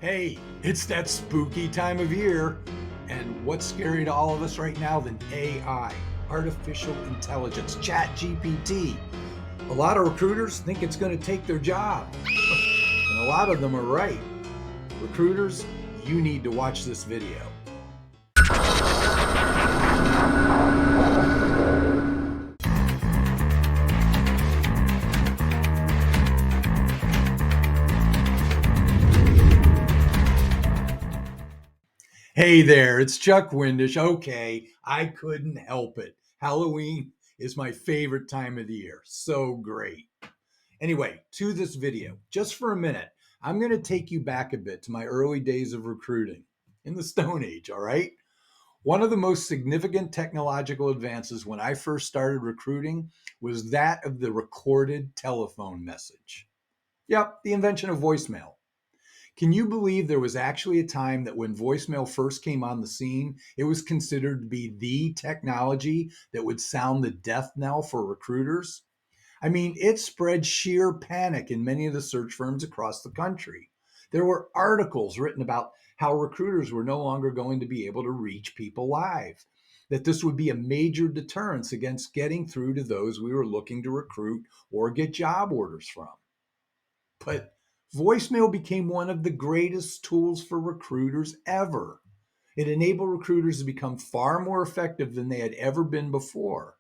Hey, it's that spooky time of year. And what's scary to all of us right now than AI, artificial intelligence, ChatGPT? A lot of recruiters think it's going to take their job. And a lot of them are right. Recruiters, you need to watch this video. Hey there, it's Chuck Windish. Okay, I couldn't help it. Halloween is my favorite time of the year. So great. Anyway, to this video, just for a minute, I'm going to take you back a bit to my early days of recruiting in the Stone Age, all right? One of the most significant technological advances when I first started recruiting was that of the recorded telephone message. Yep, the invention of voicemail. Can you believe there was actually a time that when voicemail first came on the scene, it was considered to be the technology that would sound the death knell for recruiters? I mean, it spread sheer panic in many of the search firms across the country. There were articles written about how recruiters were no longer going to be able to reach people live, that this would be a major deterrence against getting through to those we were looking to recruit or get job orders from. But voicemail became one of the greatest tools for recruiters ever. It enabled recruiters to become far more effective than they had ever been before.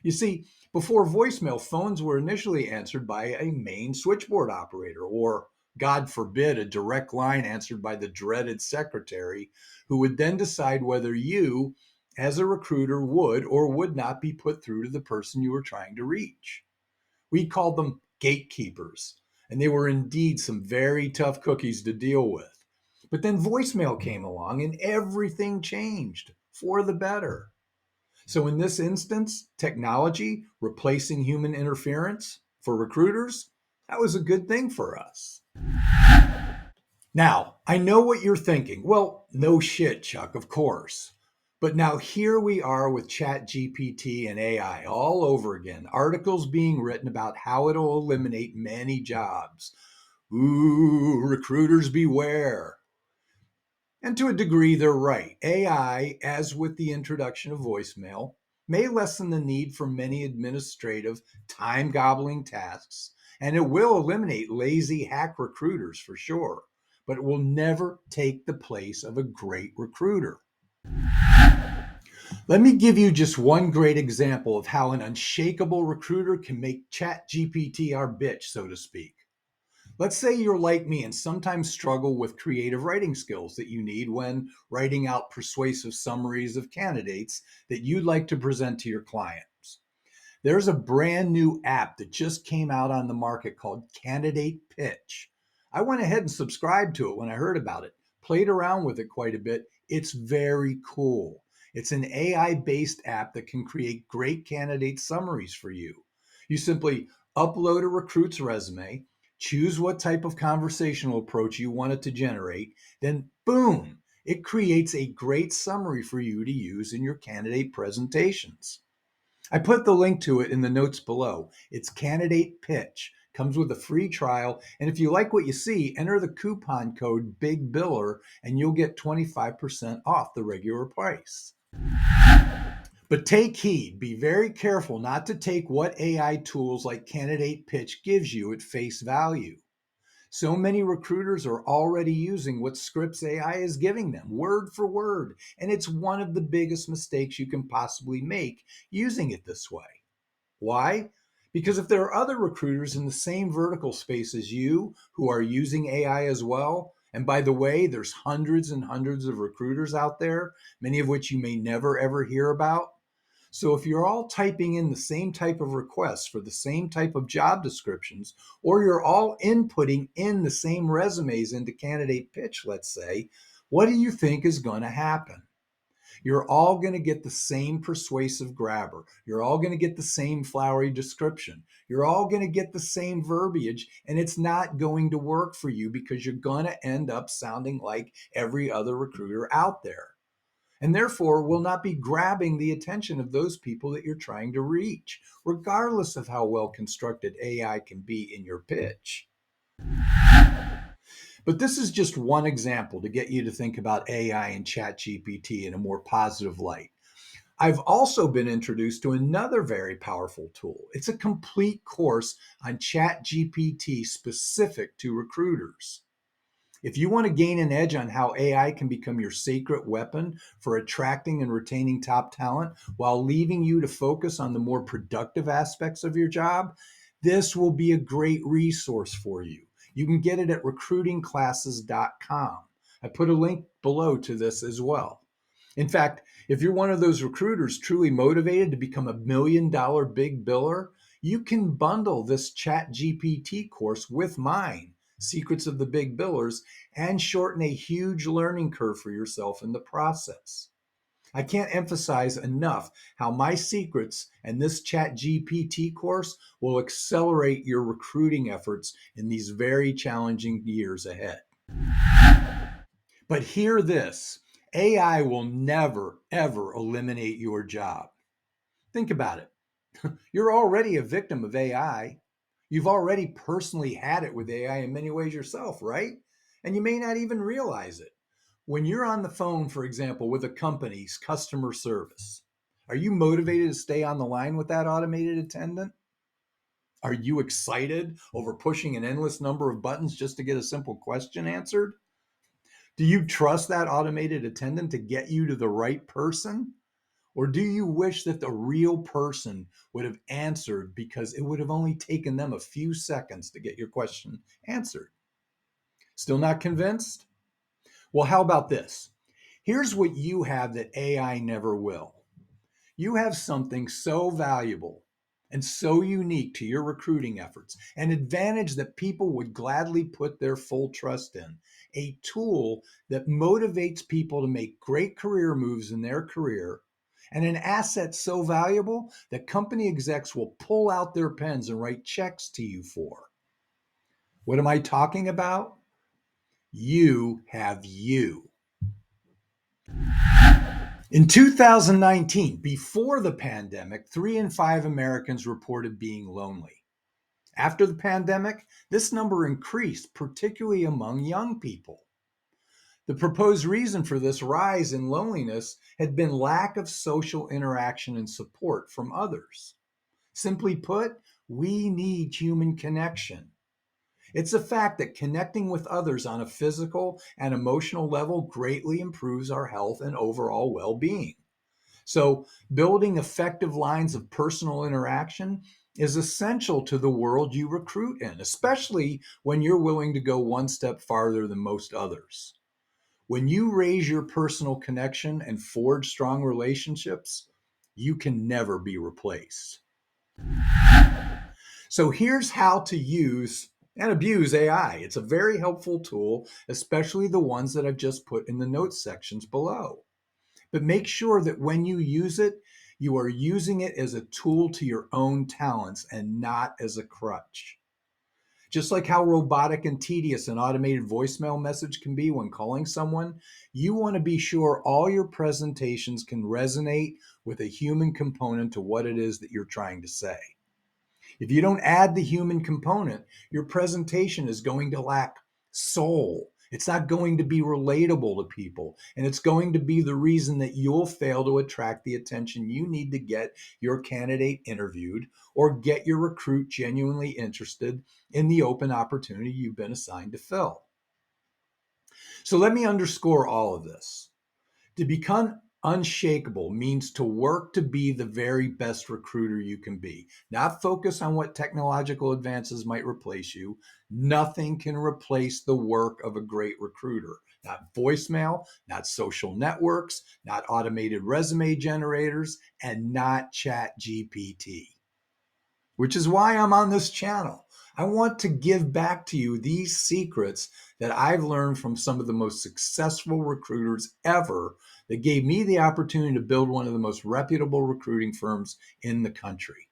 You see, before voicemail, phones were initially answered by a main switchboard operator, or, God forbid, a direct line answered by the dreaded secretary, who would then decide whether you, as a recruiter, would or would not be put through to the person you were trying to reach. We called them gatekeepers, and they were indeed some very tough cookies to deal with. But then voicemail came along, and everything changed for the better. So, in this instance, technology replacing human interference for recruiters, that was a good thing for us. Now, I know what you're thinking. Well, no shit, Chuck, of course. But now here we are with ChatGPT and AI all over again, articles being written about how it'll eliminate many jobs. Ooh, recruiters beware. And to a degree, they're right. AI, as with the introduction of voicemail, may lessen the need for many administrative, time gobbling tasks, and it will eliminate lazy hack recruiters for sure, but it will never take the place of a great recruiter. Let me give you just one great example of how an unshakable recruiter can make ChatGPT our bitch, so to speak. Let's say you're like me and sometimes struggle with creative writing skills that you need when writing out persuasive summaries of candidates that you'd like to present to your clients. There's a brand new app that just came out on the market called Candidate Pitch. I went ahead and subscribed to it when I heard about it, played around with it quite a bit. It's very cool. It's an AI based app that can create great candidate summaries for you. You simply upload a recruit's resume, choose what type of conversational approach you want it to generate, then boom, it creates a great summary for you to use in your candidate presentations. I put the link to it in the notes below. It's Candidate Pitch. Comes with a free trial. And if you like what you see, enter the coupon code Big Biller and you'll get 25% off the regular price. But take heed, be very careful not to take what AI tools like Candidate Pitch gives you at face value. So many recruiters are already using what Scripps AI is giving them, word for word, and it's one of the biggest mistakes you can possibly make using it this way. Why? Because if there are other recruiters in the same vertical space as you who are using AI as well, and by the way, there's hundreds and hundreds of recruiters out there, many of which you may never ever hear about. So if you're all typing in the same type of requests for the same type of job descriptions, or you're all inputting in the same resumes into Candidate Pitch, let's say, what do you think is going to happen? You're all going to get the same persuasive grabber. You're all going to get the same flowery description. You're all going to get the same verbiage, and it's not going to work for you because you're going to end up sounding like every other recruiter out there. And therefore will not be grabbing the attention of those people that you're trying to reach, regardless of how well constructed AI can be in your pitch. But this is just one example to get you to think about AI and ChatGPT in a more positive light. I've also been introduced to another very powerful tool. It's a complete course on ChatGPT specific to recruiters. If you want to gain an edge on how AI can become your secret weapon for attracting and retaining top talent while leaving you to focus on the more productive aspects of your job, this will be a great resource for you. You can get it at recruitingclasses.com. I put a link below to this as well. In fact, if you're one of those recruiters truly motivated to become $1 million big biller, you can bundle this ChatGPT course with mine, Secrets of the Big Billers, and shorten a huge learning curve for yourself in the process. I can't emphasize enough how my secrets and this ChatGPT course will accelerate your recruiting efforts in these very challenging years ahead. But hear this, AI will never, ever eliminate your job. Think about it. You're already a victim of AI. You've already personally had it with AI in many ways yourself, right? And you may not even realize it. When you're on the phone, for example, with a company's customer service, are you motivated to stay on the line with that automated attendant? Are you excited over pushing an endless number of buttons just to get a simple question answered? Do you trust that automated attendant to get you to the right person? Or do you wish that the real person would have answered because it would have only taken them a few seconds to get your question answered? Still not convinced? Well, how about this? Here's what you have that AI never will. You have something so valuable and so unique to your recruiting efforts, an advantage that people would gladly put their full trust in, a tool that motivates people to make great career moves in their career, and an asset so valuable that company execs will pull out their pens and write checks to you for. What am I talking about? You have you. In 2019, before the pandemic, 3 in 5 Americans reported being lonely. After the pandemic, this number increased, particularly among young people. The proposed reason for this rise in loneliness had been lack of social interaction and support from others. Simply put, we need human connection. It's a fact that connecting with others on a physical and emotional level greatly improves our health and overall well being. So, building effective lines of personal interaction is essential to the world you recruit in, especially when you're willing to go one step farther than most others. When you raise your personal connection and forge strong relationships, you can never be replaced. So, here's how to use and abuse AI. It's a very helpful tool, especially the ones that I've just put in the notes sections below. But make sure that when you use it, you are using it as a tool to your own talents and not as a crutch. Just like how robotic and tedious an automated voicemail message can be when calling someone, you want to be sure all your presentations can resonate with a human component to what it is that you're trying to say. If you don't add the human component, your presentation is going to lack soul. It's not going to be relatable to people. And it's going to be the reason that you'll fail to attract the attention you need to get your candidate interviewed or get your recruit genuinely interested in the open opportunity you've been assigned to fill. So let me underscore all of this. To become unshakable means to work to be the very best recruiter you can be, not focus on what technological advances might replace you. Nothing can replace the work of a great recruiter. Not voicemail, not social networks, not automated resume generators, and not ChatGPT, which is why I'm on this channel. I want to give back to you these secrets that I've learned from some of the most successful recruiters ever that gave me the opportunity to build one of the most reputable recruiting firms in the country.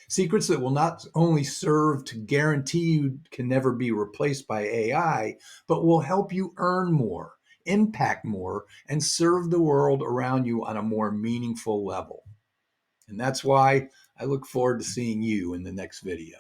Secrets that will not only serve to guarantee you can never be replaced by AI, but will help you earn more, impact more, and serve the world around you on a more meaningful level. And that's why I look forward to seeing you in the next video.